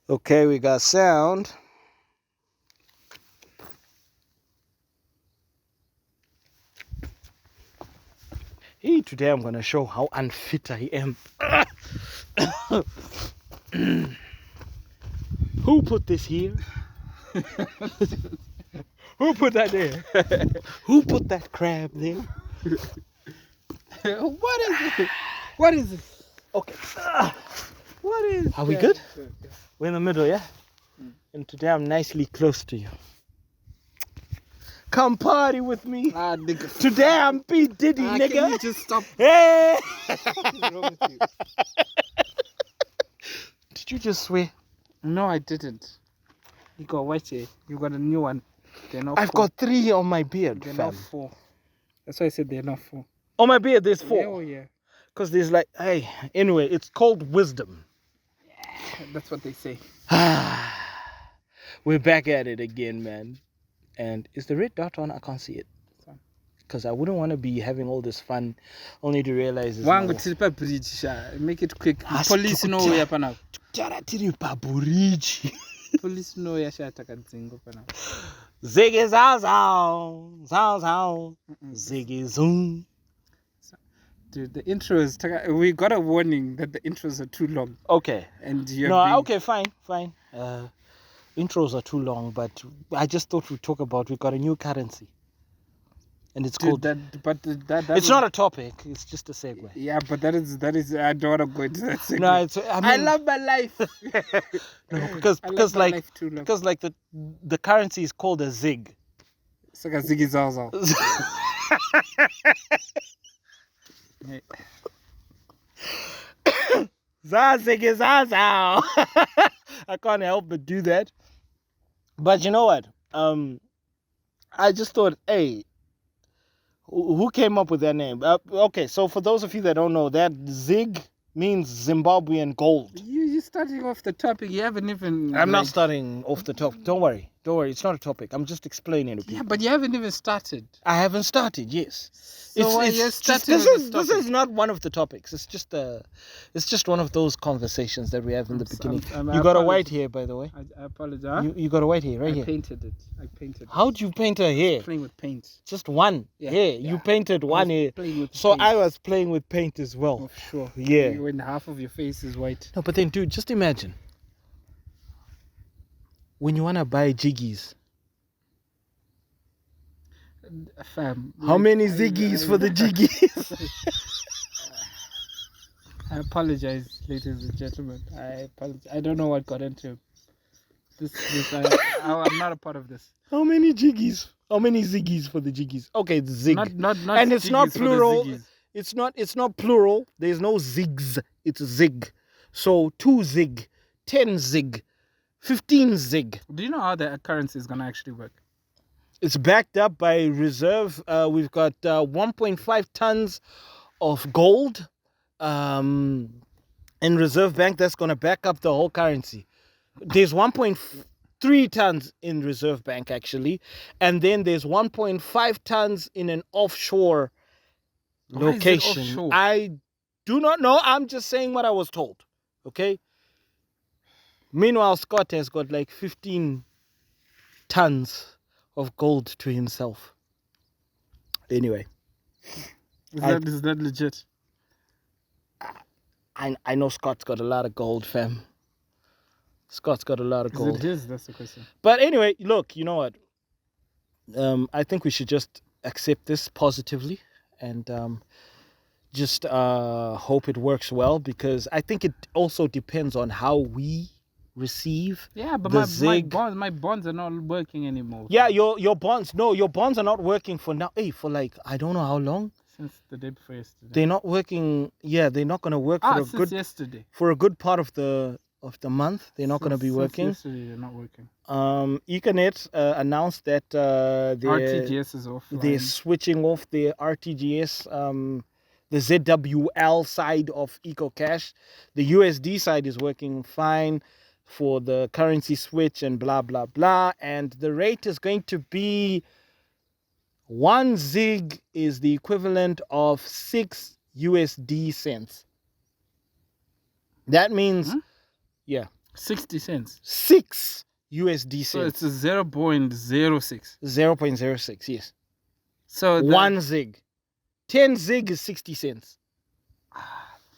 Okay, we got sound. Hey, today I'm gonna show how unfit I am. Who put this here? Who put that there? Who put that crab there? What is it? What is it? Okay. What is Are we that? good? Okay. We're in the middle, yeah? And today I'm nicely close to you. Come party with me. Ah, nigga. Today I'm P. Diddy, nigga. Can you just stop? Hey! What is wrong with you? Did you just swear? No, I didn't. You got white hair. You got a new one. They're not I've four. got 3 on my beard, They're fam. not 4. That's why I said they're not 4. On my beard, there's 4. Yeah, oh yeah. Because there's like, hey, anyway, it's called wisdom. That's what they say. We're back at it again, man. And is the red dot on? I can't see it. Because I wouldn't want to be having all this fun only to realize it's Wangu not. tiripa bridge sha. Make it quick. Asi Police know tukuta. where hapa now. Tara tiri paburiji. Police know where sha takadzingo hapa now. Ziggy zow zow. Zow zow. Ziggy zoom. Dude, the intros. We got a warning that the intros are too long. Okay. And you're Okay, fine. Intros are too long, but I just thought we'd talk about, we got a new currency. And it's called... It's not a topic, it's just a segue. Yeah, but that is I don't want to go into that segue. No, it's... I love my life. No, because the currency is called a zig. It's like a ziggy zaw. Ziggy zaw. I can't help but do that. But you know what? I just thought, hey, who came up with that name? Okay, so for those of you that don't know, that zig means Zimbabwean gold. You're starting off the topic. You haven't even... I'm not starting off the top. Don't worry. It's not a topic. I'm just explaining to people. Yeah, but you haven't even started. I haven't started, yes. So This is not one of the topics. It's just one of those conversations that we have in the beginning. You got a white hair, by the way. I apologize. You got a white hair right here. I painted it. How'd you paint a hair? Playing with paint. Just one hair. You painted one hair. So I was playing with paint as well. Oh, sure. Yeah. When half of your face is white. No, but then, dude, just imagine. When you want to buy jiggies. Fam. How many ziggies for the jiggies? I apologize, ladies and gentlemen. I apologize. I don't know what got into I'm not a part of this. How many jiggies? How many ziggies for the jiggies? Okay, it's zig. Not and it's not plural. It's It's not plural. There's no zigs. It's zig. So 2 zig, 10 zig, 15 zig. Do you know how the currency is gonna actually work? It's backed up by reserve. We've got 1.5 tons of gold in reserve bank. That's gonna back up the whole currency. There's 1.3 tons in reserve bank actually, and then there's 1.5 tons in an offshore location. Offshore? I do not know. I'm just saying what I was told. Okay. Meanwhile, Scott has got like 15 tons of gold to himself. Anyway, Is that legit? I know Scott's got a lot of gold, fam. Scott's got a lot of gold. Is it his? That's the question. But anyway, look, you know what? I think we should just accept this positively and just hope it works well, because I think it also depends on how we receive. Yeah, but my bonds are not working anymore. Yeah, your bonds are not working for now. Hey, for like I don't know how long. Since the day before yesterday. They're not working. Yeah, they're not gonna work yesterday. For a good part of the month. They're not gonna be working. Yesterday they're not working. Econet announced that RTGS is off. They're switching off their RTGS. The ZWL side of EcoCash. The USD side is working fine for the currency switch and blah, blah, blah. And the rate is going to be 1 zig is the equivalent of 6 USD cents. That means, yeah. 60 cents. 6 USD So cents. it's a 0.06. 0.06, yes. So One zig. 10 zig is 60 cents.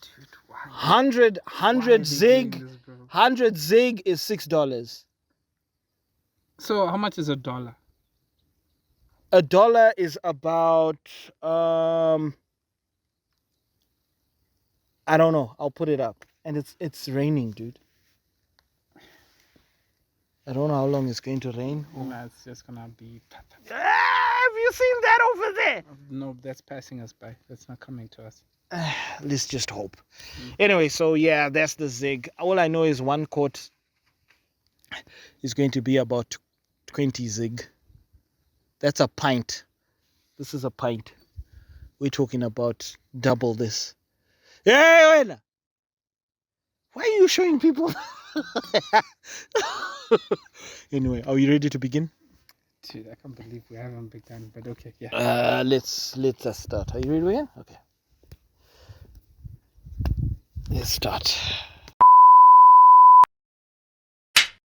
Dude, why? 100 why are they doing zig. this, bro? 100 zig is $6. So how much is $1? $1 is about I don't know. I'll put it up. And it's raining, dude. I don't know how long it's going to rain. Nah, it's just gonna be. Have you seen that over there? No, that's passing us by. That's not coming to us. Let's just hope. Anyway, so yeah, that's the zig. All I know is one quart is going to be about 20 zig. That's a pint. This is a pint. We're talking about double this. Hey, wait. Why are you showing people? Anyway, are you ready to begin? Dude, I can't believe we haven't begun, but okay, yeah. Let's start. Are you ready to begin? Okay. Let's start.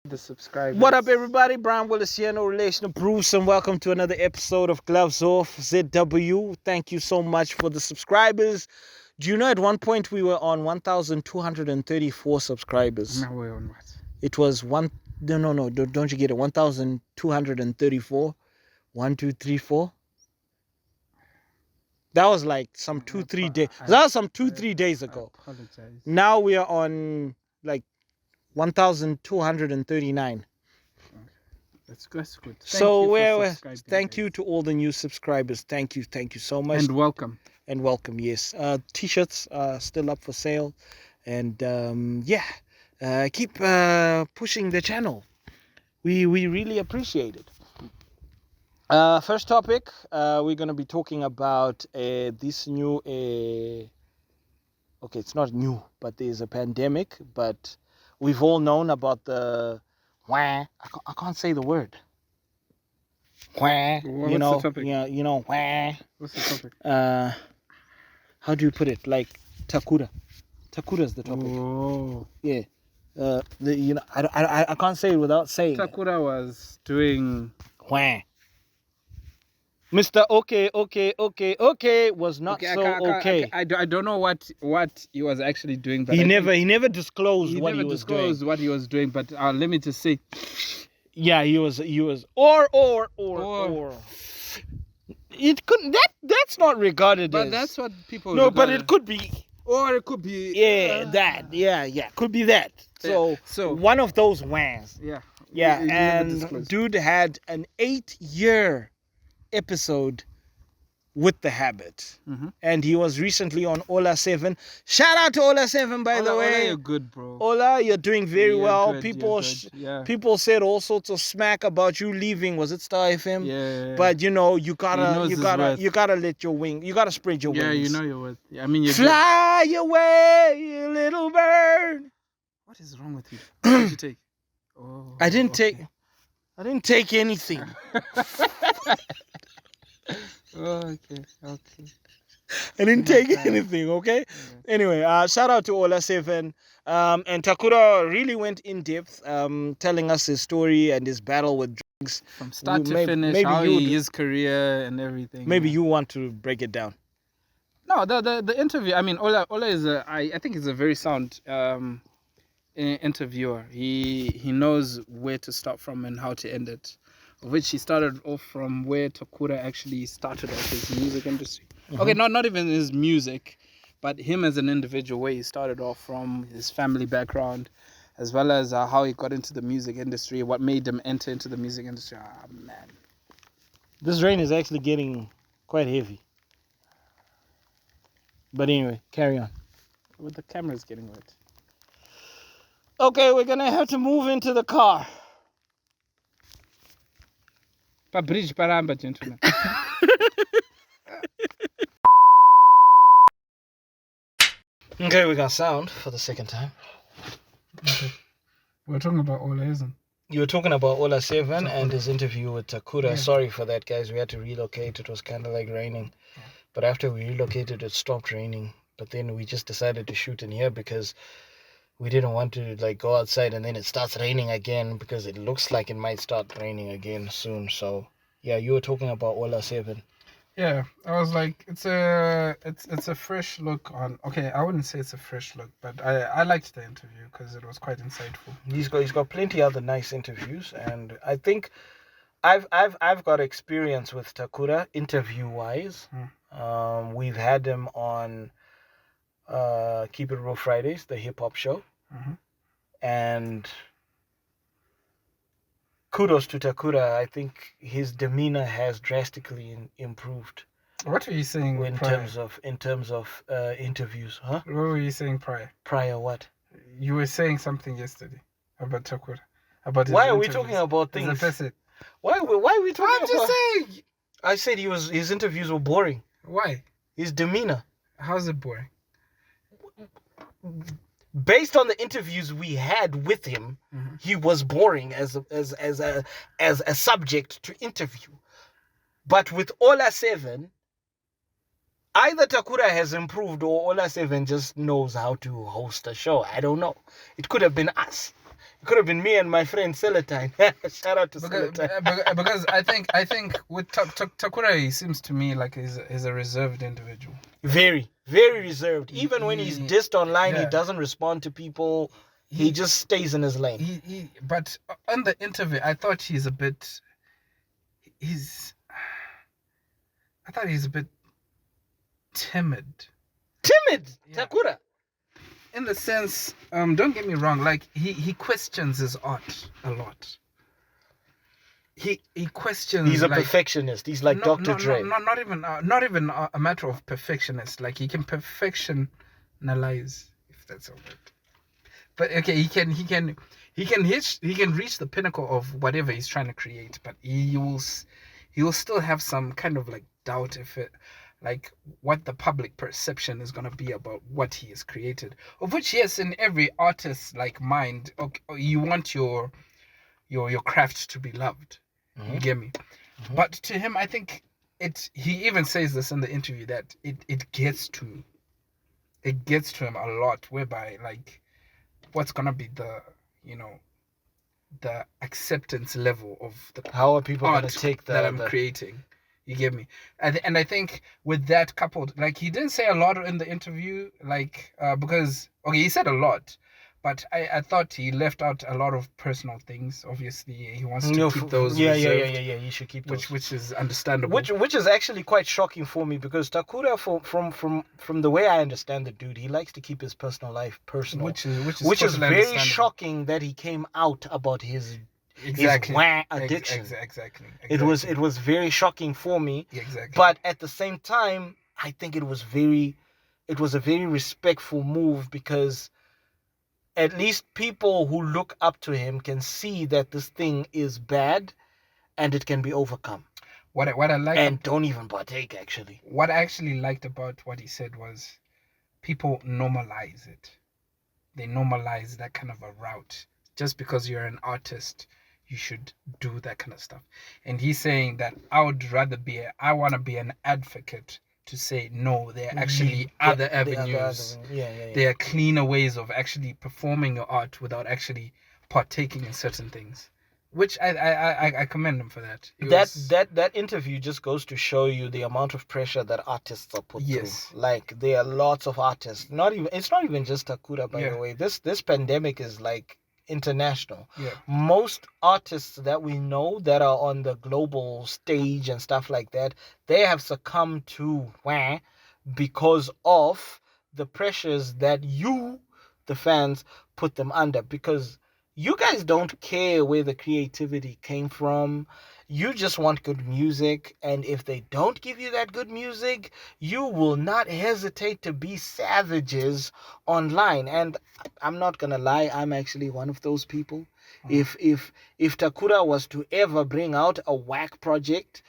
The subscribers. What up, everybody? Brian Willis here, no relation to Bruce, and welcome to another episode of Gloves Off ZW. Thank you so much for the subscribers. Do you know at one point we were on 1,234 subscribers? Now we're on what? It was one. No, don't you get it? 1,234. 1, 2, 3, 4. That was like some 2-3 days. That was some 2-3 days ago. I apologize. Now we are on like 1,239. That's good. Thank you to all the new subscribers. Thank you so much. And welcome. Yes. T-shirts are still up for sale, and keep pushing the channel. We really appreciate it. First topic, we're going to be talking about this new. Okay, it's not new, but there's a pandemic. But we've all known about the. I can't say the word. What's the topic? Yeah, you know. What's the topic? How do you put it? Like Takura. Takura's the topic. Oh. Yeah. I can't say it without saying. Takura was doing. Mr. Okay was not okay. I don't know what he was actually doing, but he never disclosed what he was doing. But let me just say, yeah, he was or it couldn't that's not regarded but as. That's what people. No, but it could be. Or it could be. Could be that. So one of those whans. Yeah. Yeah, and dude had an 8-year episode with the habit, and he was recently on Ola 7. Shout out to Ola 7, by the way. Ola, you're good, bro. Ola, you're doing very well. Good, People said all sorts of smack about you leaving. Was it Star FM? Yeah. But you gotta let your wing. You gotta spread your wings. Yeah, you know your worth. Yeah, I mean, you fly away, you little bird. What is wrong with you? What did you take? Oh, I didn't take anything. Okay. I didn't take anything, okay? Yeah. Anyway, shout out to Ola 7. And Takura really went in depth, telling us his story and his battle with drugs. From start to finish, his career and everything. Maybe you want to break it down. No, the interview, I mean, Ola is I think he's a very sound interviewer. He knows where to start from and how to end it. Which he started off from where Takura actually started off his music industry. Okay, not even his music, but him as an individual, where he started off from, his family background, as well as how he got into the music industry, what made him enter into the music industry. Ah, man. This rain is actually getting quite heavy. But anyway, carry on. With the camera's getting wet. Okay, we're going to have to move into the car. Bridge paramba, gentlemen. Okay, we got sound for the second time. Okay. We're talking about Ola, isn't it? You were talking about Ola 7 and his interview with Takura. Yeah. Sorry for that, guys. We had to relocate. It was kind of like raining. Yeah. But after we relocated, it stopped raining. But then we just decided to shoot in here because we didn't want to like go outside and then it starts raining again because it looks like it might start raining again soon. So yeah, you were talking about Ola 7. Yeah, I was like, it's a fresh look on. Okay, I wouldn't say it's a fresh look, but I liked the interview because it was quite insightful. He's got plenty other nice interviews, and I think I've got experience with Takura interview wise. We've had him on Keep It Real Fridays, the hip hop show, and kudos to Takura. I think his demeanor has drastically improved. What were you saying in prior? terms of interviews, huh? What were you saying prior? Prior what? You were saying something yesterday about Takura. About his Why are we interviews. talking about As a things? person. Why are we talking I'm about? just saying. I said his interviews were boring. Why? His demeanor. How's it boring? Based on the interviews we had with him, he was boring as a subject to interview. But with Ola 7, either Takura has improved or Ola 7 just knows how to host a show. I don't know. It could have been us. It could have been me and my friend Celatine. Shout out to Celatine. Because I think with Takura, he seems to me like he's a reserved individual. Very, very reserved. Even when he's dissed online, he doesn't respond to people. He just stays in his lane. But on the interview, I thought he's a bit timid. Timid? Yeah. Takura? In the sense, don't get me wrong, like he questions his art a lot. He questions. He's a perfectionist. He's like Dr. Dre. Not even a matter of perfectionist. Like he can perfectionalize, if that's a word. But okay, he can reach the pinnacle of whatever he's trying to create. But he will still have some kind of like doubt if it, like what the public perception is gonna be about what he has created. Of which, yes, in every artist's like mind, okay, you want your craft to be loved. You get me? But to him, I think he even says this in the interview that it gets to him a lot, whereby like what's gonna be the acceptance level of the how are people gonna take that I'm creating. You get me? And I think with that coupled, like he didn't say a lot in the interview, like because okay, he said a lot, but I thought he left out a lot of personal things. Obviously, he wants to keep those reserved. Yeah. He should keep those, which is understandable. Which is actually quite shocking for me because Takura, from the way I understand the dude, he likes to keep his personal life personal, which is very shocking that he came out about his addiction. Exactly. It was very shocking for me. Exactly. But at the same time, I think it was a very respectful move because at least people who look up to him can see that this thing is bad and it can be overcome. What I like, and don't even partake actually. What I actually liked about what he said was people normalize it. They normalize that kind of a route. Just because you're an artist, you should do that kind of stuff. And he's saying that I want to be an advocate to say no, there are actually other avenues. There are cleaner ways of actually performing your art without actually partaking in certain things. Which I commend him for that. That interview just goes to show you the amount of pressure that artists are put through. Like there are lots of artists. It's not even just Takura, by the way. This pandemic is like international. Most artists that we know that are on the global stage and stuff like that, they have succumbed to because of the pressures that you, the fans, put them under. Because you guys don't care where the creativity came from. You just want good music. And if they don't give you that good music, you will not hesitate to be savages online. And I'm not going to lie, I'm actually one of those people. If Takura was to ever bring out a whack project,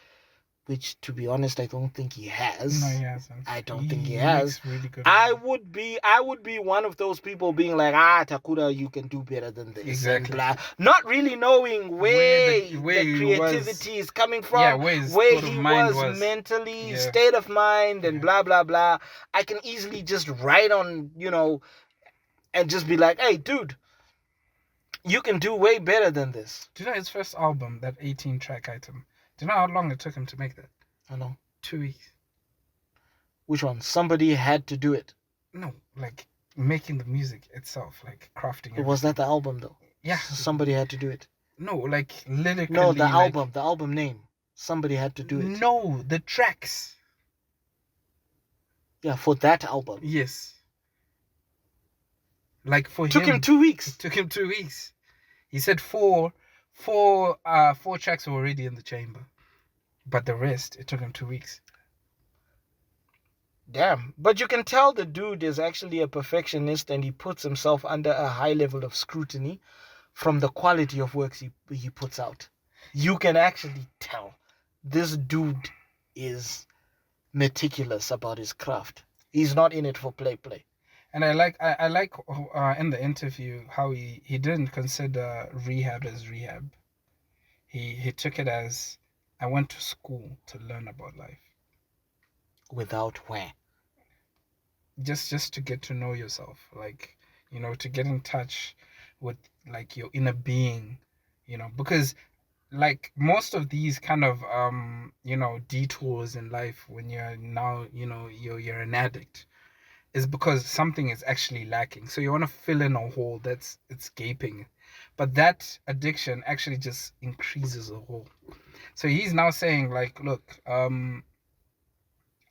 which to be honest I don't think he has. No, he hasn't. I don't think he has. Really good I would be one of those people being like, Takura, you can do better than this. Exactly. Not really knowing where the creativity is coming from, where he was mentally, state of mind, and blah blah blah. I can easily just write on, and just be like, hey, dude, you can do way better than this. Do you know his first album, that 18-track item? Do you know how long it took him to make that? I know. 2 weeks. Which one? Somebody had to do it. No, like making the music itself, like crafting it. Was that the album though? Yeah. Somebody had to do it. No, like lyrically. No, the album name. Somebody had to do it. No, the tracks. Yeah, for that album. Yes. Like for Took him 2 weeks. It took him 2 weeks. He said four tracks were already in the chamber, but the rest it took him 2 weeks. Damn. But you can tell the dude is actually a perfectionist, and he puts himself under a high level of scrutiny from the quality of works he puts out. You can actually tell this dude is meticulous about his craft. He's not in it for play. And I like in the interview how he didn't consider rehab as rehab. He took it as, I went to school to learn about life. Without where? Just to get to know yourself, like, you know, to get in touch with like your inner being, you know, because like most of these kind of you know, detours in life when you're now, you know, you're an addict, is because something is actually lacking. So you want to fill in a hole it's gaping. But that addiction actually just increases the hole. So he's now saying like, look,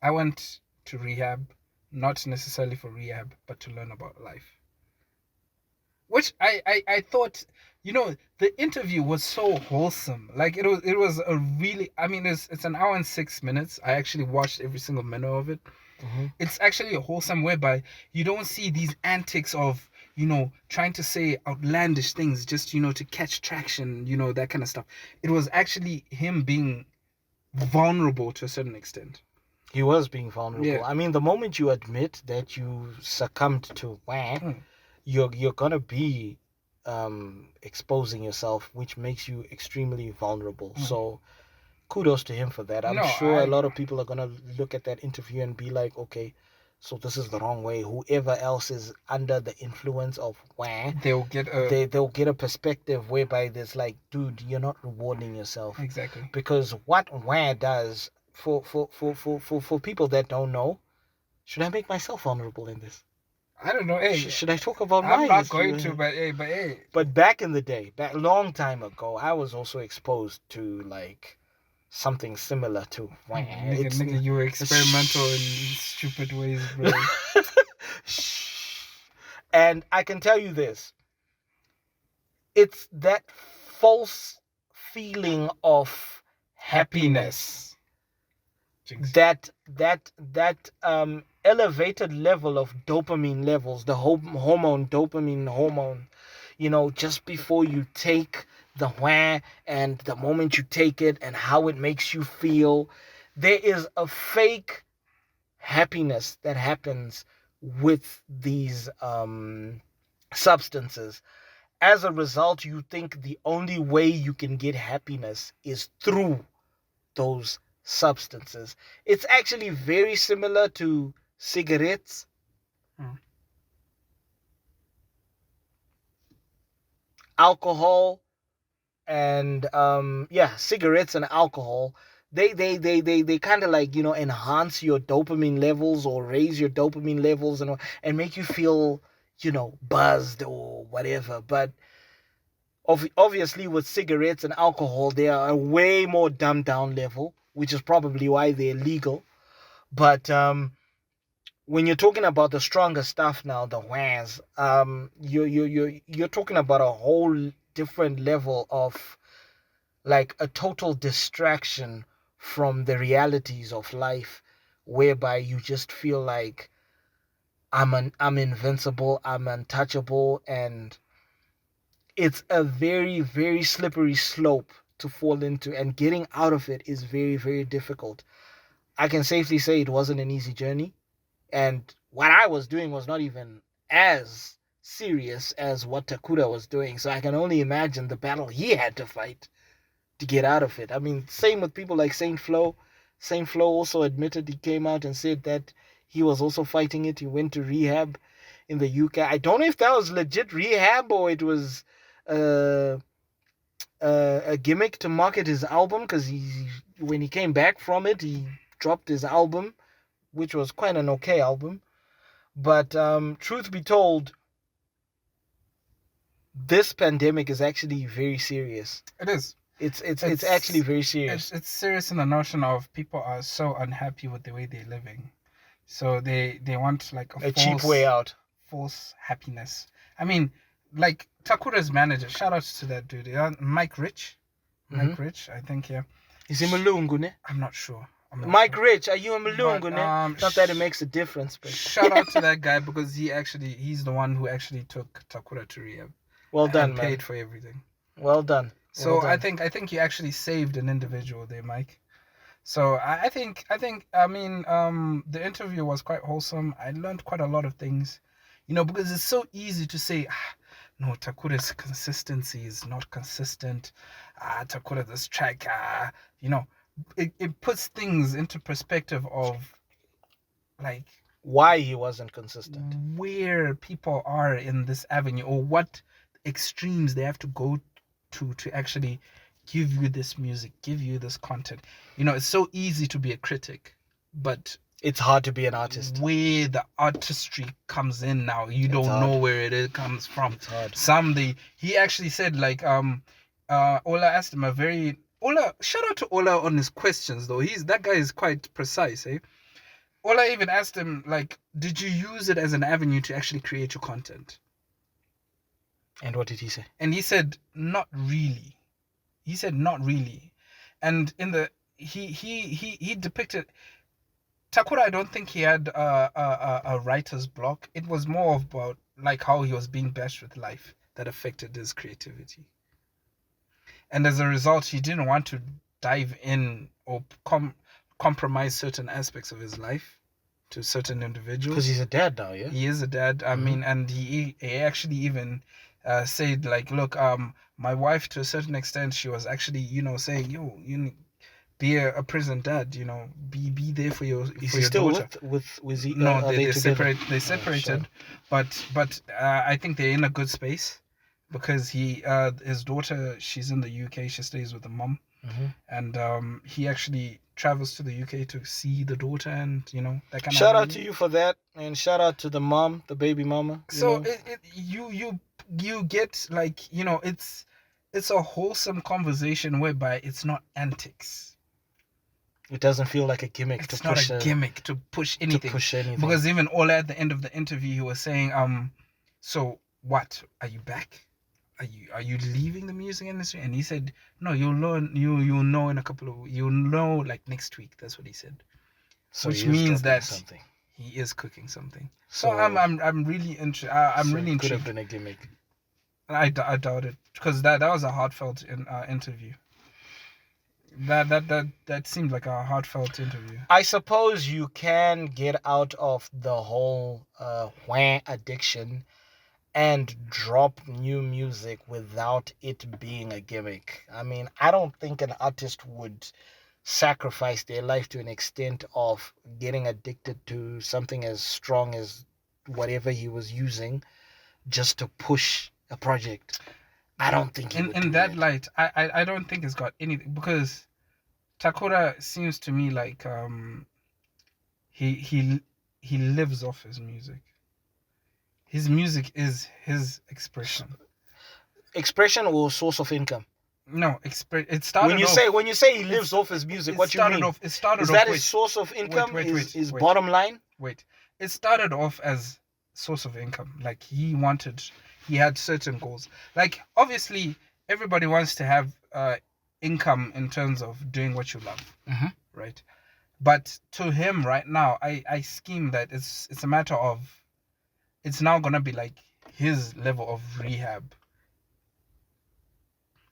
I went to rehab, not necessarily for rehab, but to learn about life. Which I thought, you know, the interview was so wholesome. Like it was a really, I mean, it's an hour and 6 minutes. I actually watched every single minute of it. Mm-hmm. It's actually a wholesome whereby you don't see these antics of, you know, trying to say outlandish things just, you know, to catch traction, you know, that kind of stuff. It was actually him being vulnerable to a certain extent. He was being vulnerable. Yeah. I mean, the moment you admit that you succumbed to you're gonna be exposing yourself, which makes you extremely vulnerable. So kudos to him for that. I'm sure a lot of people are gonna look at that interview and be like, okay, so this is the wrong way. Whoever else is under the influence of they'll get a perspective whereby there's like, dude, you're not rewarding yourself. Exactly. Because what does for people that don't know, should I make myself vulnerable in this? I don't know. Hey, should I talk about I'm not going to, but hey. But back in the day, long time ago, I was also exposed to like something similar to nigga, you were experimental in stupid ways, bro. And I can tell you this. It's that false feeling of happiness. That elevated level of dopamine levels, the dopamine hormone, you know, just before you take the and the moment you take it and how it makes you feel, there is a fake happiness that happens with these substances. As a result, you think the only way you can get happiness is through those substances. It's actually very similar to cigarettes. Alcohol and cigarettes and alcohol. They kind of like, you know, enhance your dopamine levels or raise your dopamine levels and make you feel, you know, buzzed or whatever. But obviously with cigarettes and alcohol, they are a way more dumbed down level, which is probably why they're legal. But when you're talking about the stronger stuff now, the whans, you're talking about a whole different level of like a total distraction from the realities of life, whereby you just feel like I'm invincible, I'm untouchable, and it's a very, very slippery slope to fall into, and getting out of it is very, very difficult. I can safely say it wasn't an easy journey, and what I was doing was not even as serious as what Takura was doing, so I can only imagine the battle he had to fight to get out of it. I mean, same with people like Saint Flo. Saint Flo also admitted, he came out and said that he was also fighting it. He went to rehab. in the UK. I don't know if that was legit rehab or it was uh, a gimmick to market his album, because when he came back from it, he dropped his album, which was quite an okay album. But truth be told, this pandemic is actually very serious. It is. It's actually very serious. It's serious in the notion of people are so unhappy with the way they're living, so they want like a cheap way out, false happiness. I mean, like Takura's manager, shout out to that dude, Mike Rich. Mike Rich, I think, yeah. Is he Malungu, ne? I'm not sure. Mike Rich, are you a Malungu, ne? Not that it makes a difference, but shout out to that guy, because he's the one who actually took Takura to rehab. Well done, and man. Paid for everything. Well done. So I think you actually saved an individual there, Mike. So I think the interview was quite wholesome. I learned quite a lot of things, because it's so easy to say, no, Takura's consistency is not consistent. Takura, this track, it puts things into perspective of like why he wasn't consistent, where people are in this avenue, or what extremes they have to go to actually give you this music, give you this content. It's so easy to be a critic, but it's hard to be an artist. Where the artistry comes in now, you don't know where it comes from. It's hard. He actually said, like, Ola asked him shout out to Ola on his questions though. That guy is quite precise, eh? Ola even asked him, like, did you use it as an avenue to actually create your content? And what did he say? And he said, not really. And in the he depicted Takura. I don't think he had a writer's block. It was more about like how he was being bashed with life that affected his creativity. And as a result, he didn't want to dive in or compromise certain aspects of his life to certain individuals. Because he's a dad now, yeah? He is a dad. I mean, and he actually even said, like, look, my wife, to a certain extent, she was actually, saying, you be a prison dad, be there for your is for he your still daughter. with he? No, they separated, but I think they're in a good space, because his daughter, she's in the UK, she stays with the mom, and he actually travels to the UK to see the daughter, and that kind of. Shout out to you for that, and shout out to the mom, the baby mama. So you get, like, it's a wholesome conversation whereby it's not antics. It doesn't feel like a gimmick. It's not a gimmick to push anything. Because even Ola at the end of the interview, he was saying, so what? Are you back? Are you leaving the music industry? And he said, no, you'll learn. You'll know in a couple of. You'll know, like, next week. That's what he said. So which means that something. He is cooking something. So I'm really interested. I'm really intrigued. Could have been a gimmick. I doubt it, because that was a heartfelt interview. That seemed like a heartfelt interview. I suppose you can get out of the whole addiction and drop new music without it being a gimmick. I mean, I don't think an artist would sacrifice their life to an extent of getting addicted to something as strong as whatever he was using just to push a project. I don't think in that light, I don't think it's got anything, because Takura seems to me like he lives off his music. His music is his expression. Expression or source of income? No, it started when you say he lives off his music, what you mean? Is that his source of income? His bottom line? Wait, it started off as source of income. Like, he had certain goals. Like, obviously, everybody wants to have income in terms of doing what you love, right? But to him right now, I scheme that it's a matter of, it's now gonna be like his level of rehab.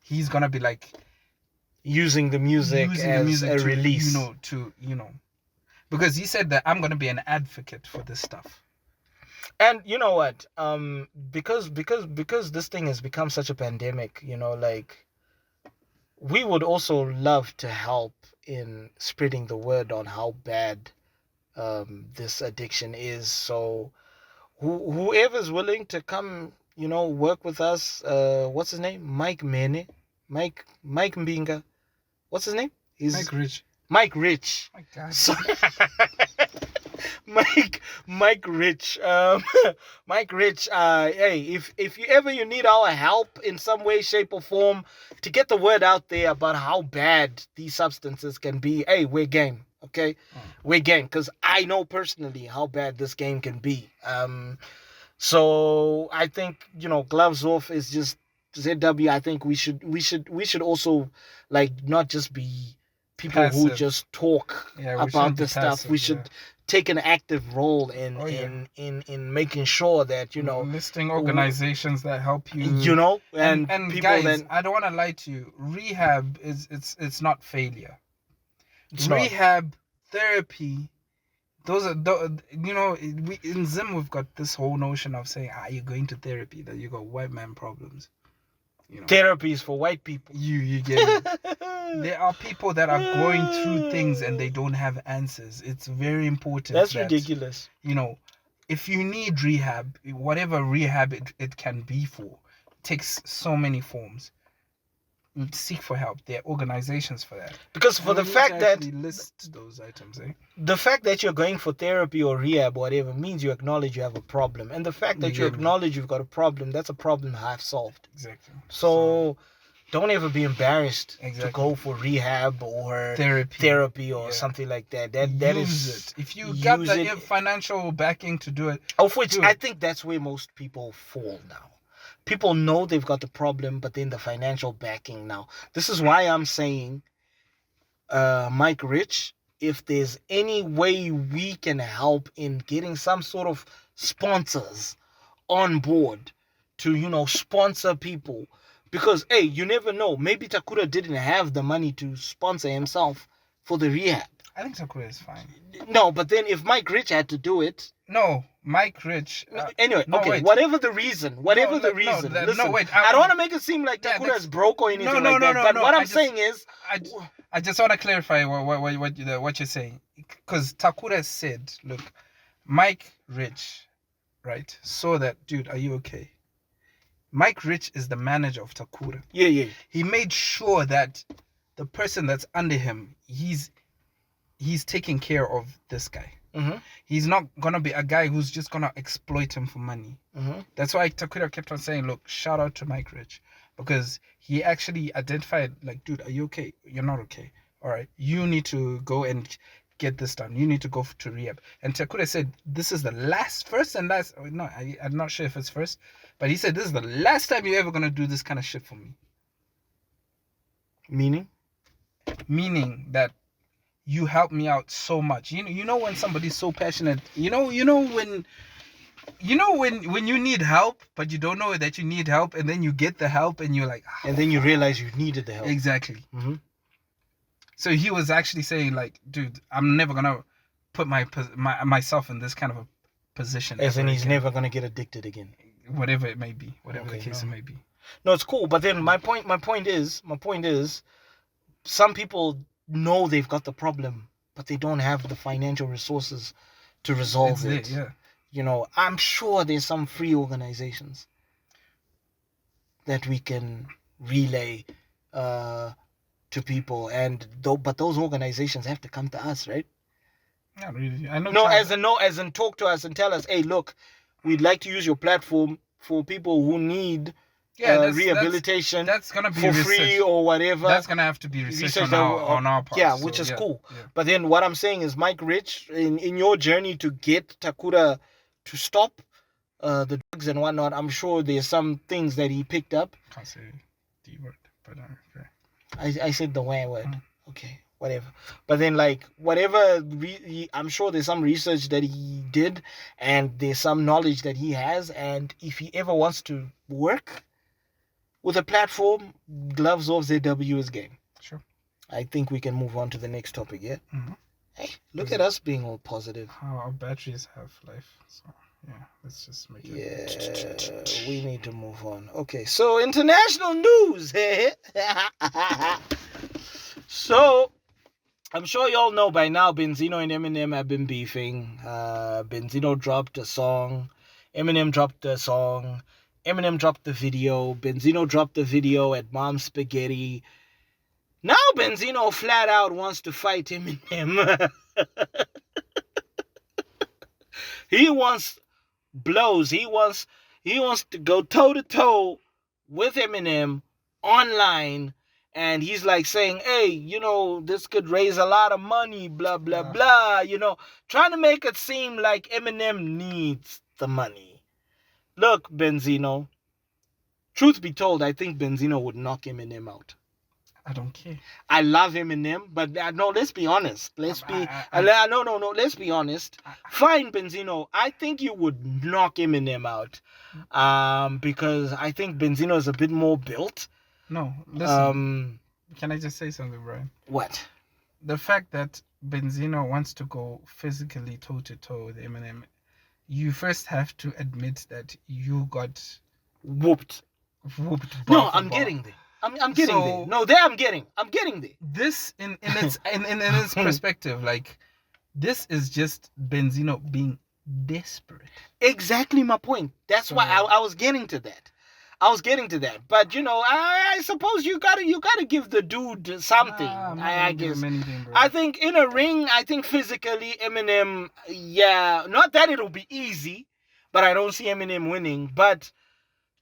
He's gonna be like using the music as a release, because he said that I'm gonna be an advocate for this stuff. And you know what? Because this thing has become such a pandemic, like, we would also love to help in spreading the word on how bad this addiction is. So whoever's willing to come, work with us. What's his name? Mike Mene, Mike Mbinga. What's his name? Mike Rich. Mike Rich. My God. So, Mike Rich. Mike Rich. Hey, if you need our help in some way, shape, or form to get the word out there about how bad these substances can be, hey, we're game. Okay, we're game, because I know personally how bad this game can be. So I think gloves off is just ZW. I think we should also not just be people who Passive. just talk about this stuff. We should take an active role in making sure that listing organizations that help you. And people guys, I don't want to lie to you. Rehab it's not failure. Rehab, therapy, those are we in Zim we've got this whole notion of saying you're going to therapy, that you got white man problems. Therapy is for white people. You get it. There are people that are going through things and they don't have answers. It's very important. That's ridiculous. If you need rehab, whatever rehab it can be for, takes so many forms. Seek for help. There are organizations for that. Because for the fact that list those items, the fact that you're going for therapy or rehab or whatever means you acknowledge you have a problem, and the fact that you acknowledge you've got a problem, that's a problem half solved. Exactly. So don't ever be embarrassed to go for rehab or therapy or something like that. That use is it. If you got the financial backing to do it, of which I think that's where most people fall now. People know they've got the problem, but then the financial backing now. This is why I'm saying, Mike Rich, if there's any way we can help in getting some sort of sponsors on board to, sponsor people. Because, hey, you never know. Maybe Takura didn't have the money to sponsor himself for the rehab. I think Takura is fine. No, but then if Mike Rich had to do it... No, Mike Rich... whatever the reason. Listen, I don't want to make it seem like Takura is broke or anything like that. But what I'm saying is... I just want to clarify what you're saying. Because Takura said, look, Mike Rich, right, saw that, dude, are you okay? Mike Rich is the manager of Takura. Yeah. He made sure that the person that's under him, he's taking care of this guy. Mm-hmm. He's not gonna be a guy who's just gonna exploit him for money. Mm-hmm. That's why Takura kept on saying, look, shout out to Mike Rich, because he actually identified, like, dude, are you okay? You're not okay. All right, you need to go and get this done. You need to go to rehab. And Takura said, this is the first and last. No, I'm not sure if it's first, but he said, this is the last time you're ever gonna do this kind of shit for me. Meaning that you helped me out so much. You know when somebody's so passionate. You know when you need help, but you don't know that you need help, and then you get the help, and you're like, and then you realize you needed the help. Exactly. Mm-hmm. So he was actually saying, like, dude, I'm never gonna put myself in this kind of a position. As in, he's never gonna get addicted again. Whatever it may be, whatever the case it may be. No, it's cool. But then my point is, some people know they've got the problem, but they don't have the financial resources to resolve it. I'm sure there's some free organizations that we can relay to people, but those organizations have to come to us, right? Not really. I know. As in talk to us and tell us, hey, look, we'd like to use your platform for people who need rehabilitation. That's gonna be for free or whatever. That's gonna have to be research on our part. Yeah, which is cool. Yeah. But then what I'm saying is, Mike Rich, in your journey to get Takura to stop the drugs and whatnot, I'm sure there's some things that he picked up. Can't say the word, but okay. I said the Y word. Okay, whatever. But then, like, whatever, I'm sure there's some research that he did, and there's some knowledge that he has, and if he ever wants to work with a platform, gloves off, ZW is game. Sure. I think we can move on to the next topic, yeah? Mm-hmm. Hey, look at us being all positive. Our batteries have life, so yeah, let's just make it. Yeah, we need to move on. Okay, so international news. So, I'm sure y'all know by now, Benzino and Eminem have been beefing. Benzino dropped a song Eminem dropped the song. Eminem dropped the video. Benzino dropped the video at Mom's Spaghetti. Now Benzino flat out wants to fight Eminem. He wants blows. He wants to go toe to toe with Eminem online, and he's like saying, hey, this could raise a lot of money, blah blah blah, trying to make it seem like Eminem needs the money. Look, Benzino, truth be told, I think Benzino would knock Eminem out. I don't care. I love Eminem, but no, let's be honest. Let's be honest. Fine, Benzino. I think you would knock Eminem out, because I think Benzino is a bit more built. No, listen. Can I just say something, Brian? What? The fact that Benzino wants to go physically toe to toe with Eminem, you first have to admit that you got whooped. No, I'm getting there. I'm getting there. No, there I'm getting there. This in its perspective, like, this is just Benzino being desperate. Exactly my point. That's why I was getting to that. But I suppose you gotta give the dude something. I guess. Anything, I think in a ring, I think physically Eminem, not that it'll be easy, but I don't see Eminem winning. But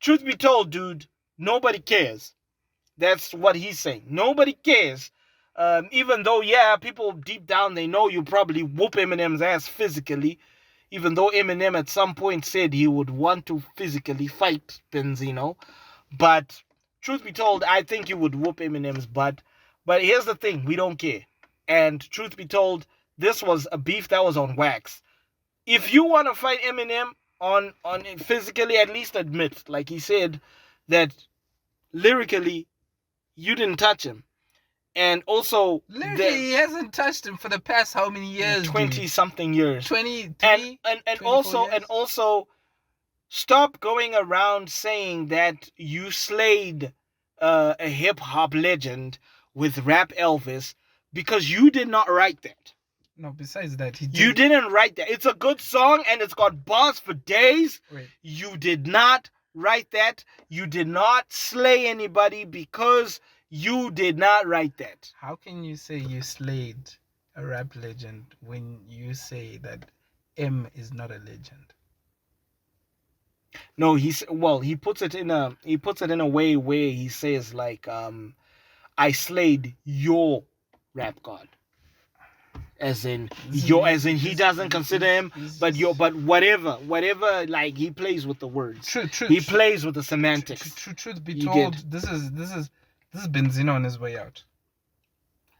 truth be told, dude, nobody cares. That's what he's saying. Nobody cares. Even though, people deep down, they know you probably whoop Eminem's ass physically. Even though Eminem at some point said he would want to physically fight Benzino. But truth be told, I think you would whoop Eminem's butt. But here's the thing. We don't care. And truth be told, this was a beef that was on wax. If you want to fight Eminem on physically, at least admit, like he said, that lyrically, you didn't touch him. And also, literally, he hasn't touched him for the past how many years? 20-something years. 23. And also, stop going around saying that you slayed a hip hop legend with Rap Elvis, because you did not write that. No, besides that, you didn't write that. It's a good song and it's got bars for days. Wait. You did not write that. You did not slay anybody because you did not write that. How can you say you slayed a rap legend when you say that M is not a legend? No, he puts it in a way where he says like, I slayed your rap god. As in he doesn't consider him, but whatever, like, he plays with the words. He plays with the semantics. Truth be told, this is Benzino on his way out.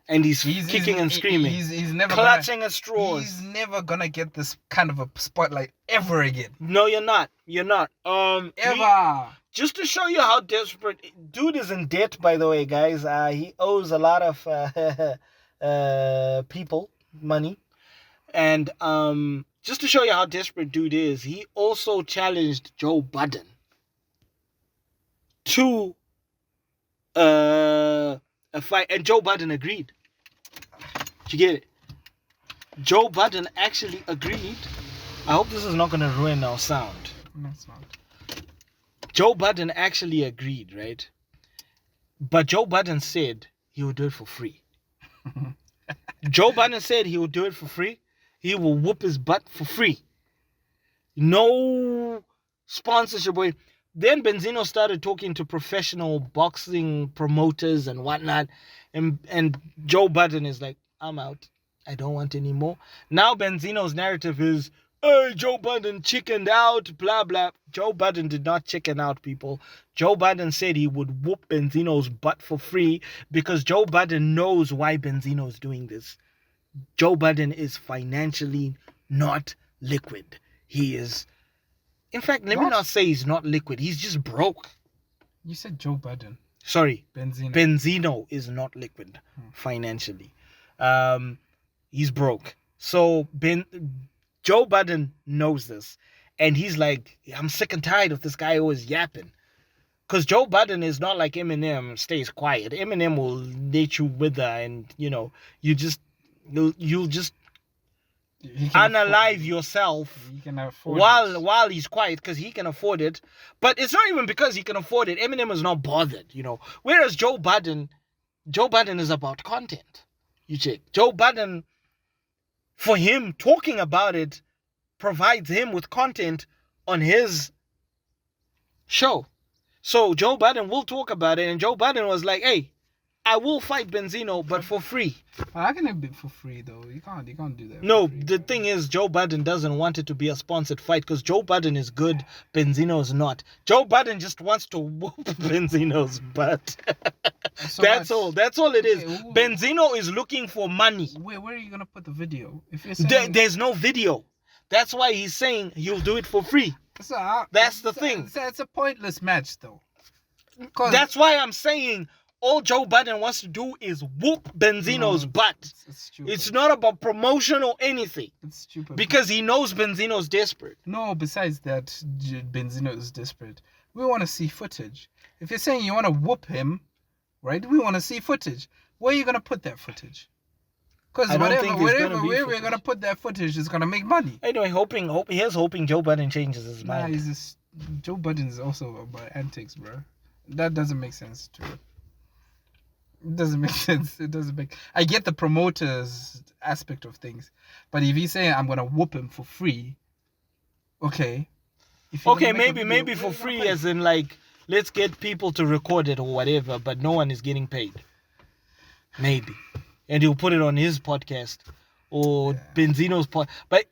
And he's kicking and screaming. He's never clutching at straws. He's never gonna get this kind of a spotlight ever again. No, you're not. Ever. Just to show you how desperate, dude is in debt, by the way, guys. He owes a lot of people money, and just to show you how desperate dude is, he also challenged Joe Budden to a fight, and Joe Budden agreed. Did you get it? Joe Budden actually agreed. I hope this is not going to ruin our sound. No, it's not. Joe Budden actually agreed, right? But Joe Budden said he would do it for free. Joe Budden said he would do it for free. He will whoop his butt for free. No sponsorship. Then Benzino started talking to professional boxing promoters and whatnot. And Joe Budden is like, I'm out. I don't want any more. Now Benzino's narrative is, hey, Joe Budden chickened out, blah, blah. Joe Budden did not chicken out, people. Joe Budden said he would whoop Benzino's butt for free because Joe Budden knows why Benzino is doing this. Joe Budden is financially not liquid. He is... In fact, let me not say he's not liquid. He's just broke. You said Joe Budden. Sorry. Benzino. Benzino is not liquid financially. He's broke. So Joe Budden knows this. And he's like, I'm sick and tired of this guy always yapping. Because Joe Budden is not like Eminem, stays quiet. Eminem will let you wither and, you'll just unalive yourself He can afford while he's quiet because he can afford it. But it's not even because he can afford it. Eminem is not bothered, Whereas Joe Budden is about content. You check. Joe Budden, for him, talking about it provides him with content on his show. So Joe Budden will talk about it, and Joe Budden was like, hey, I will fight Benzino, but for free. Well, I can have it for free though. You can't do that. No, the thing is, Joe Budden doesn't want it to be a sponsored fight because Joe Budden is good, Benzino is not. Joe Budden just wants to whoop Benzino's butt. That's all. That's all it is. Okay, Benzino is looking for money. Where are you gonna put the video? If you're saying... There's no video. That's why he's saying he'll do it for free. That's the thing. It's a pointless match though. That's why I'm saying all Joe Budden wants to do is whoop Benzino's butt. It's stupid. It's not about promotion or anything. It's stupid. Because he knows Benzino's desperate. No, besides that, Benzino is desperate. We want to see footage. If you're saying you want to whoop him, right? We want to see footage. Where are you going to put that footage? Because wherever we're going to put that footage is going to make money. Anyway, here's hoping Joe Budden changes his mind. Joe Budden is also about antics, bro. That doesn't make sense to it. It doesn't make sense. I get the promoter's aspect of things, but if he's saying I'm gonna whoop him for free, okay. Maybe for free, as in like let's get people to record it or whatever, but no one is getting paid. Maybe, and he'll put it on his podcast or Benzino's podcast. But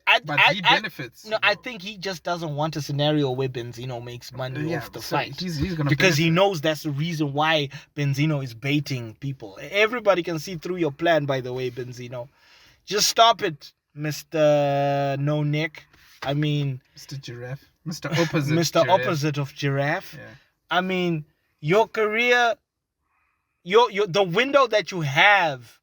he benefits. I think he just doesn't want a scenario where Benzino makes money off the fight. He's gonna because he knows that's the reason why Benzino is baiting people. Everybody can see through your plan, by the way, Benzino. Just stop it, Mr. No Neck. I mean, Mr. Giraffe. Mr. Opposite. Mr. Opposite of Giraffe. Yeah. I mean, your career, the window that you have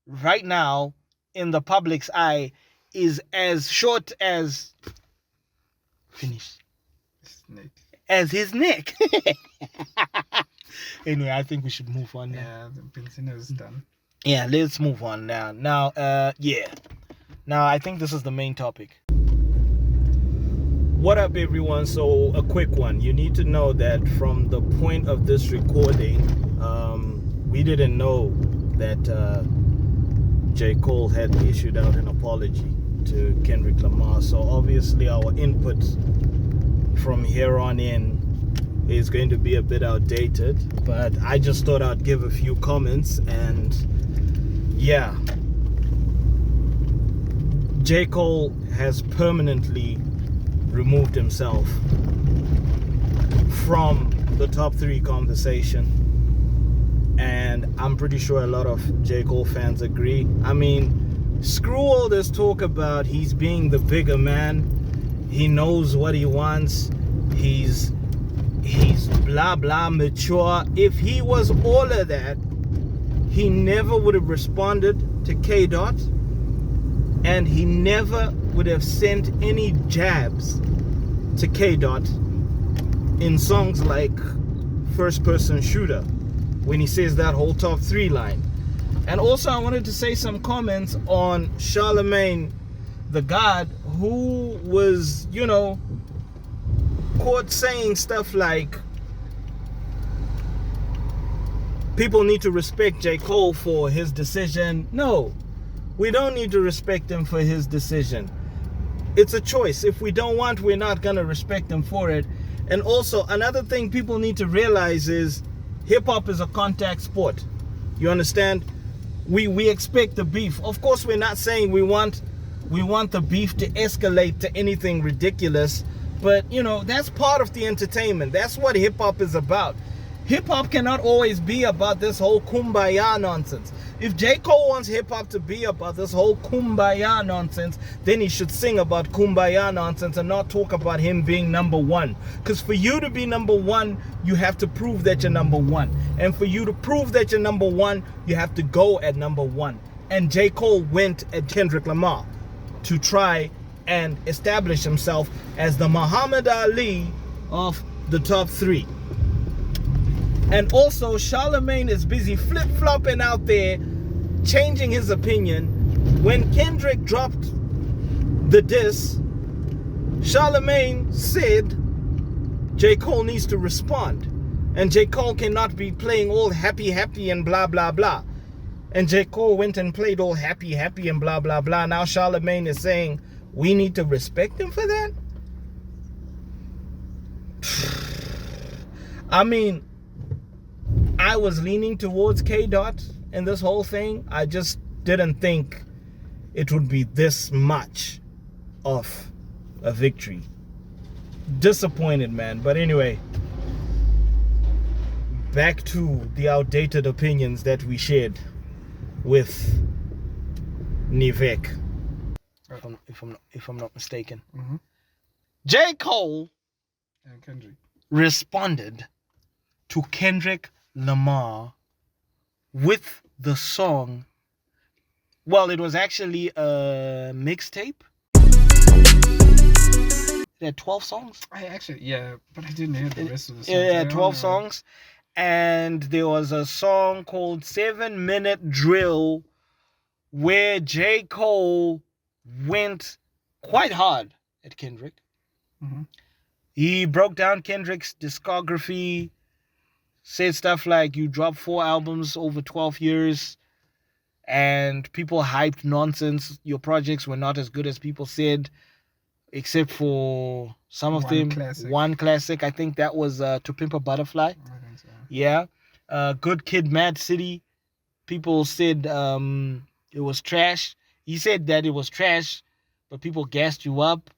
right now in the public's eye is as short as as his neck. Anyway, I think we should move on now. Yeah, the Benzino is done. Yeah, let's move on now. Now, Now, I think this is the main topic. What up, everyone? So, a quick one. You need to know that from the point of this recording, we didn't know that JCole had issued out an apology to Kendrick Lamar. So obviously our input from here on in is going to be a bit outdated, but I just thought I'd give a few comments. And yeah, JCole has permanently removed himself from the top 3 conversation. And I'm pretty sure a lot of JCole fans agree. I mean, screw all this talk about he's being the bigger man. He knows what he wants. He's blah, blah, mature. If he was all of that, he never would have responded to K. Dot. And he never would have sent any jabs to K. Dot in songs like First Person Shooter, when he says that whole top 3 line. And also I wanted to say some comments on Charlemagne the God, who was, caught saying stuff like people need to respect J. Cole for his decision. No, we don't need to respect him for his decision. It's a choice. If we don't want, we're not going to respect him for it. And also another thing people need to realize is hip-hop is a contact sport. You understand? We expect the beef. Of course, we're not saying we want the beef to escalate to anything ridiculous, but that's part of the entertainment. That's what hip-hop is about. Hip-hop cannot always be about this whole kumbaya nonsense. If J. Cole wants hip-hop to be about this whole kumbaya nonsense, then he should sing about kumbaya nonsense and not talk about him being number 1. Because for you to be number 1, you have to prove that you're number 1. And for you to prove that you're number 1, you have to go at number 1. And J. Cole went at Kendrick Lamar to try and establish himself as the Muhammad Ali of the top 3. And also, Charlemagne is busy flip-flopping out there, changing his opinion. When Kendrick dropped the diss, Charlemagne said JCole needs to respond. And JCole cannot be playing all happy and blah, blah, blah. And JCole went and played all happy and blah, blah, blah. Now Charlemagne is saying we need to respect him for that? I mean, I was leaning towards K. Dot in this whole thing. I just didn't think it would be this much of a victory. Disappointed, man. But anyway, back to the outdated opinions that we shared with Nivek, if I'm not mistaken. Mm-hmm. J. Cole And Kendrick responded to Kendrick Lamar with the song. Well, it was actually a mixtape. It had 12 songs. but I didn't hear the rest of the songs. Yeah, 12 songs. And there was a song called 7 Minute Drill where J. Cole went quite hard at Kendrick. Mm-hmm. He broke down Kendrick's discography, said stuff like, you dropped 4 albums over 12 years, and people hyped nonsense. Your projects were not as good as people said, except for some of them. One classic. I think that was To Pimp a Butterfly. I think so. Yeah. Good Kid, Mad City. People said it was trash. He said that it was trash, but people gassed you up.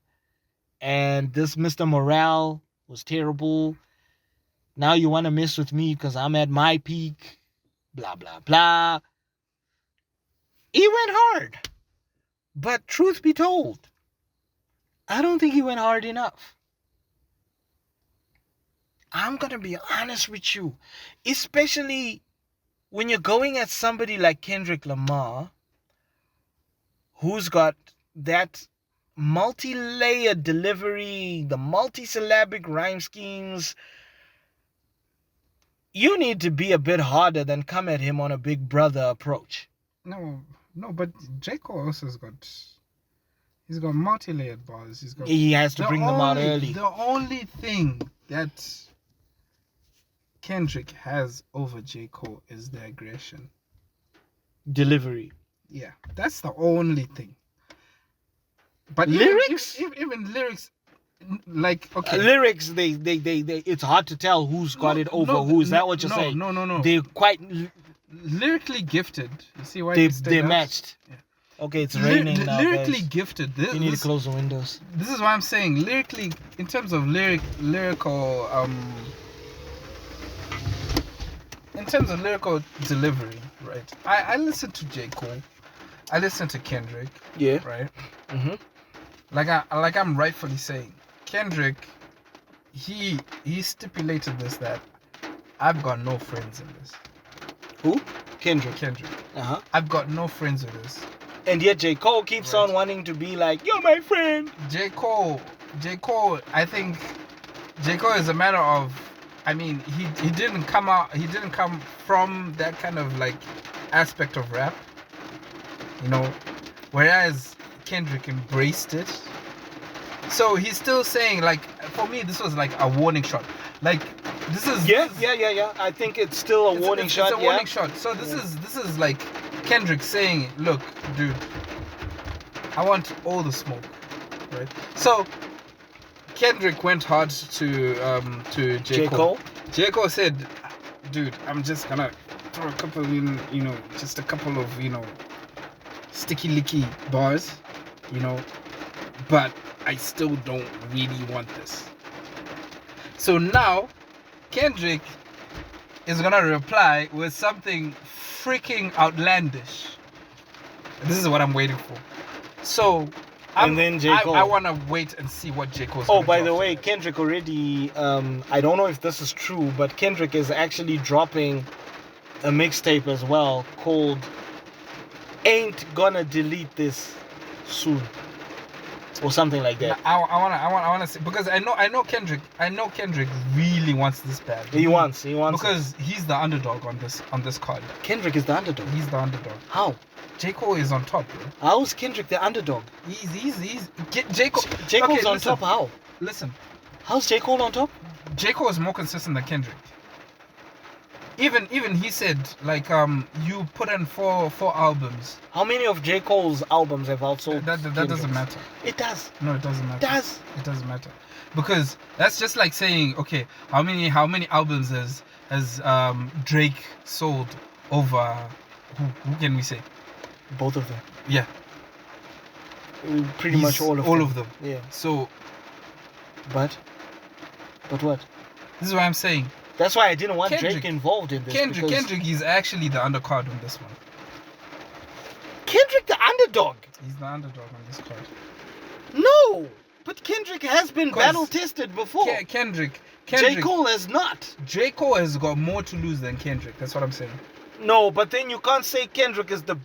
And this Mr. Morale was terrible. Now you want to mess with me because I'm at my peak. Blah, blah, blah. He went hard. But truth be told, I don't think he went hard enough. I'm going to be honest with you. Especially when you're going at somebody like Kendrick Lamar, who's got that multi-layered delivery, the multi-syllabic rhyme schemes. You need to be a bit harder than come at him on a big brother approach. No, but J. Cole also he's got multi-layered bars. He has to bring them out early. The only thing that Kendrick has over J. Cole is the aggression. Delivery. Yeah, that's the only thing. But lyrics? Even lyrics, like, okay. Lyrics, they it's hard to tell who's got it over who. Is that what you're saying? No. They're quite lyrically gifted. You see why they're matched. Yeah. Okay, it's raining now, lyrically guys. Gifted. You need to close the windows. This is what I'm saying. Lyrically, in terms of lyrical, in terms of lyrical delivery, right? I listen to J. Cole. I listen to Kendrick. Yeah. Right. Mm-hmm. Like I'm rightfully saying, Kendrick, he stipulated this, that I've got no friends in this. Who? Kendrick. Uh-huh. I've got no friends in this. And yet J. Cole keeps on wanting to be like, you're my friend. J. Cole, I think J. Cole is a matter of, I mean, he didn't come from that kind of like aspect of rap, you know, whereas Kendrick embraced it. So he's still saying, like, for me, this was like a warning shot. Like, this is yeah. I think it's still a warning shot. It's a warning shot. So this is like Kendrick saying, look, dude, I want all the smoke, right? So Kendrick went hard to J. Cole. J. Cole said, dude, I'm just gonna throw a couple in, just a couple of, sticky licky bars, but I still don't really want this. So now Kendrick is gonna reply with something freaking outlandish. This is what I'm waiting for. So and then J. Cole. I want to wait and see what J. Cole's Oh, by the way, Kendrick already, I don't know if this is true, but Kendrick is actually dropping a mixtape as well called Ain't Gonna Delete This soon. or something like that. I wanna say, because I know Kendrick really wants this bad. He wants because he's the underdog on this card. Kendrick is the underdog. He's the underdog. How? JCole is on top, bro. How is Kendrick the underdog? JCole's on top. How? Listen, how's JCole on top? JCole is more consistent than Kendrick. Even he said, like, you put in four albums. How many of JCole's albums have outsold? That doesn't matter. It does. No, it doesn't matter. It doesn't matter, because that's just like saying, okay, how many albums has Drake sold over? Who can we say? Both of them. Yeah. Pretty much all of them. Yeah. So. But what? This is what I'm saying. That's why I didn't want Drake involved in this. Kendrick is actually the undercard on this one. Kendrick the underdog? He's the underdog on this card. No! But Kendrick has been battle tested before. Kendrick. JCole has not. JCole has got more to lose than Kendrick. That's what I'm saying. No, but then you can't say Kendrick is the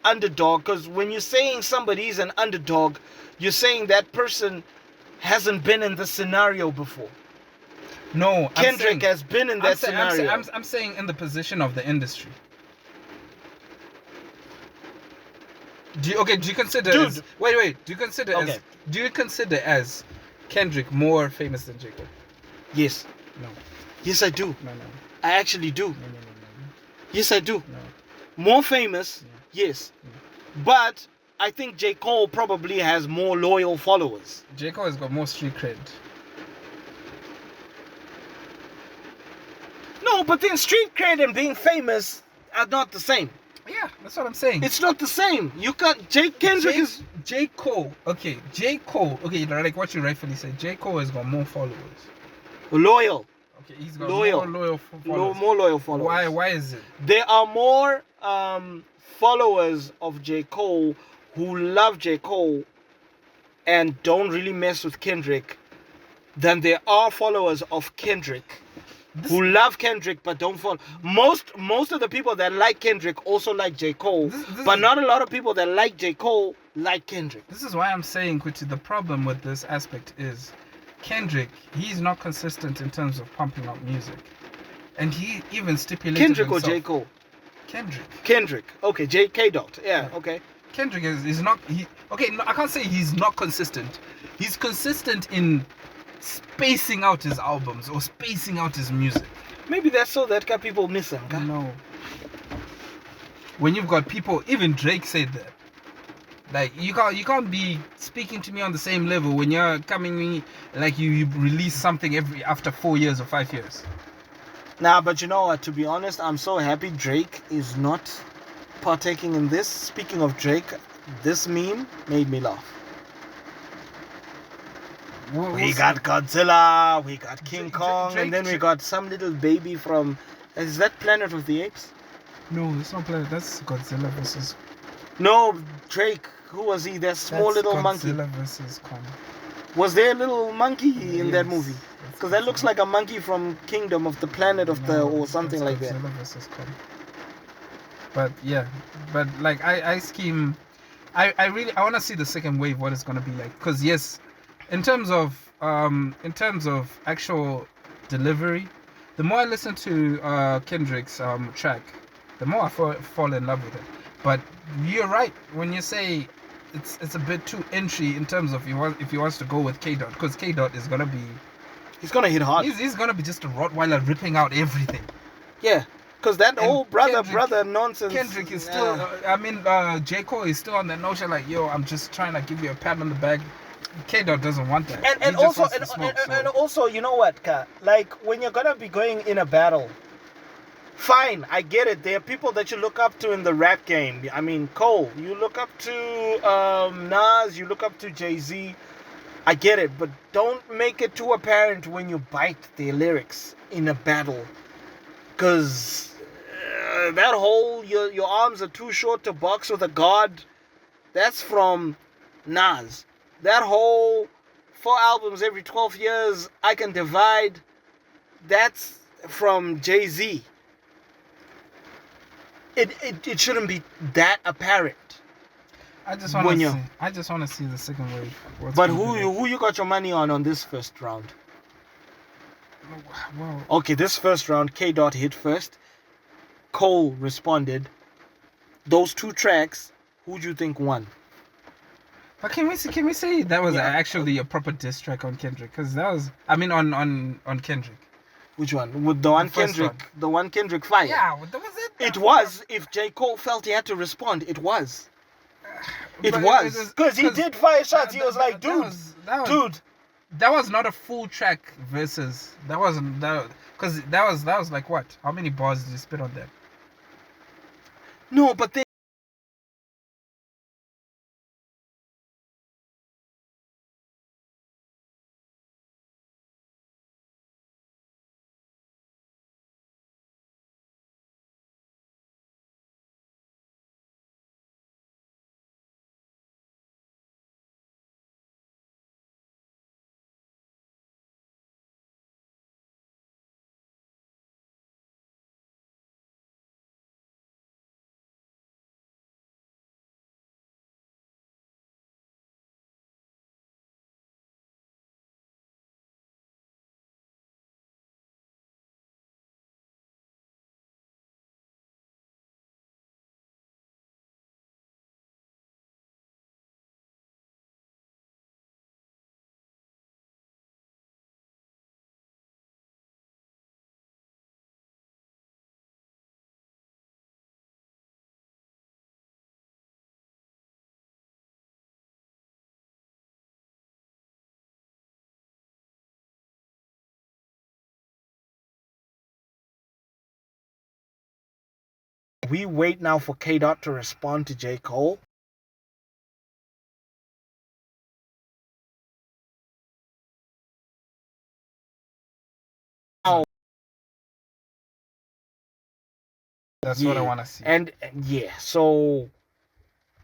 underdog, because when you're saying somebody's an underdog, you're saying that person hasn't been in the scenario before. No, Kendrick has been in that scenario. I'm saying in the position of the industry. Do you consider? Dude, wait. Do you consider as Kendrick more famous than JCole? Yes. No. Yes, I do. No. I actually do. No. Yes, I do. No. More famous, yes. No. But I think JCole probably has more loyal followers. JCole has got more street cred. No, but then street cred and being famous are not the same. Yeah, that's what I'm saying. It's not the same. You can't. Kendrick is JCole. Okay, like what you rightfully said. JCole has got more followers. Loyal. Okay, he's got loyal. more loyal followers. More loyal followers. Why is it? There are more followers of JCole who love JCole and don't really mess with Kendrick than there are followers of Kendrick who love Kendrick but don't follow. Most of the people that like Kendrick also like JCole, but not a lot of people that like JCole like Kendrick. This is why I'm saying, Kuti, the problem with this aspect is Kendrick, he's not consistent in terms of pumping out music. And he even stipulated Kendrick himself. or JCole? Kendrick. Okay, JK dot. Yeah, okay. Kendrick is not... I can't say he's not consistent. He's consistent in spacing out his albums or spacing out his music. Maybe that's so that people miss him. Huh? No. When you've got people... Even Drake said that. Like, you can't be speaking to me on the same level when you're coming me like you release something after 4 years or 5 years. Nah, but you know what? To be honest, I'm so happy Drake is not partaking in this. Speaking of Drake, this meme made me laugh. We got Godzilla, we got King Kong, and then we got some little baby from... Is that Planet of the Apes? No, it's not Planet. That's Godzilla versus... No, Drake. Who was he? That small little monkey. Godzilla versus Kong. Was there a little monkey in that movie? Because that looks like a monkey from Kingdom of the Planet of the... or something like that. Godzilla versus Kong. But yeah, but like I scheme... I want to see the second wave, what it's going to be like. Because yes... In terms of actual delivery, the more I listen to Kendrick's track, the more I fall in love with it. But you're right when you say it's a bit too entry in terms of if he wants to go with K Dot, because K Dot is gonna be... He's gonna hit hard. He's gonna be just a Rottweiler ripping out everything. Yeah, because that old brother nonsense. Kendrick is still... JCole is still on that notion like, yo, I'm just trying to give you a pat on the back. K-Dot doesn't want that. And also, you know what, Ka? Like, when you're gonna be going in a battle, fine, I get it. There are people that you look up to in the rap game. I mean, Cole, you look up to Nas, you look up to Jay-Z. I get it, but don't make it too apparent when you bite their lyrics in a battle. Because that whole, your arms are too short to box with a god, that's from Nas. That whole 4 albums every 12 years, I can divide, that's from Jay-Z. It shouldn't be that apparent. I just want to Bunyo. see. I just want to see the second wave. But who you got your money on this first round? Wow. Okay, this first round, K Dot hit first. Cole responded. Those two tracks, who do you think won? But can we say that was Yeah. actually a proper diss track on Kendrick? Because that was, I mean, on Kendrick. Which one? With the one first Kendrick, one. the one Kendrick fired. Yeah, that was it. It was. If J Cole felt he had to respond, it was. It But was because he did fire shots. He was like, dude, dude. That was not a full track versus. That wasn't that because that was like what? How many bars did you spit on that? No, but then we wait now for K Dot to respond to J Cole. Oh, That's what I want to see. And yeah, so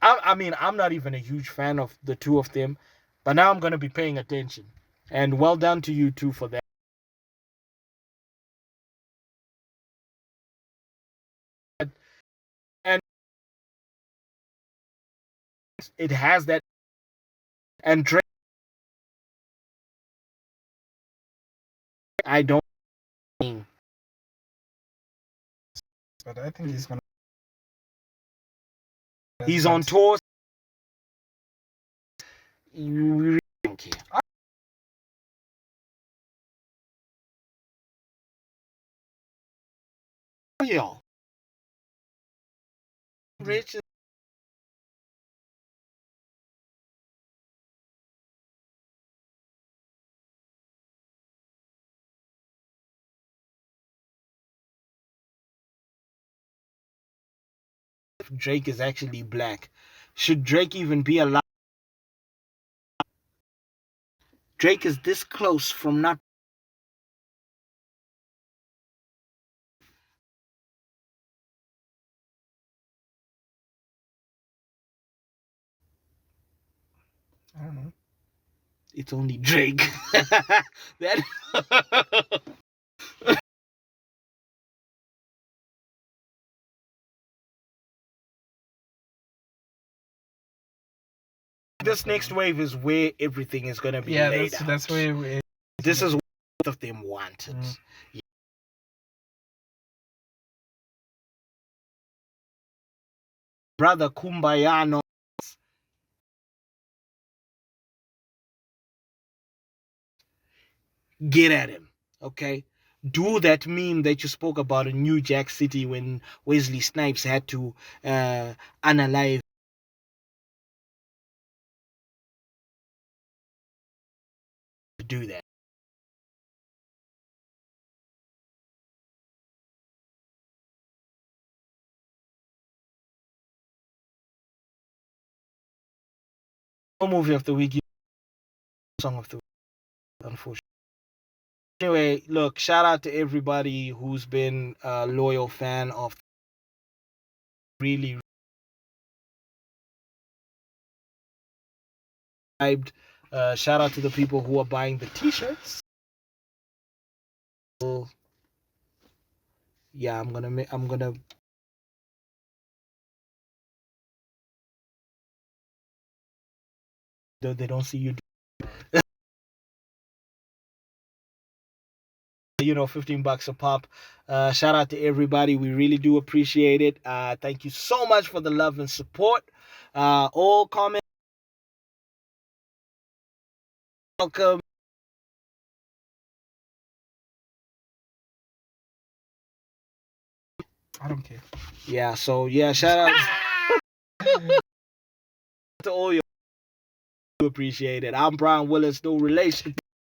I mean, I'm not even a huge fan of the two of them, but now I'm gonna be paying attention. And well done to you two for that. And it has that. And Drake, I don't. But I think he's gonna. He's on tour. You really don't care. Yeah. Rich. Drake is actually black. Should Drake even be allowed? Drake is this close from not. I don't know. It's only Drake. That. This next wave is where everything is gonna be laid out. That's where. This is what both of them wanted. Yeah. Brother Kumbayano, get at him, okay? Do that meme that you spoke about in New Jack City when Wesley Snipes had to analyze. Do that. No movie of the week, song of the week, unfortunately. Anyway, look, shout out to everybody who's been a loyal fan of really hyped. Shout out to the people who are buying the t-shirts. So, yeah, I'm gonna though they don't see you. $15 a pop. Shout out to everybody. We really do appreciate it. Thank you so much for the love and support. All comments welcome. I don't care. Yeah, so yeah, shout out to all you. Appreciate it. I'm Brian Willis, no relation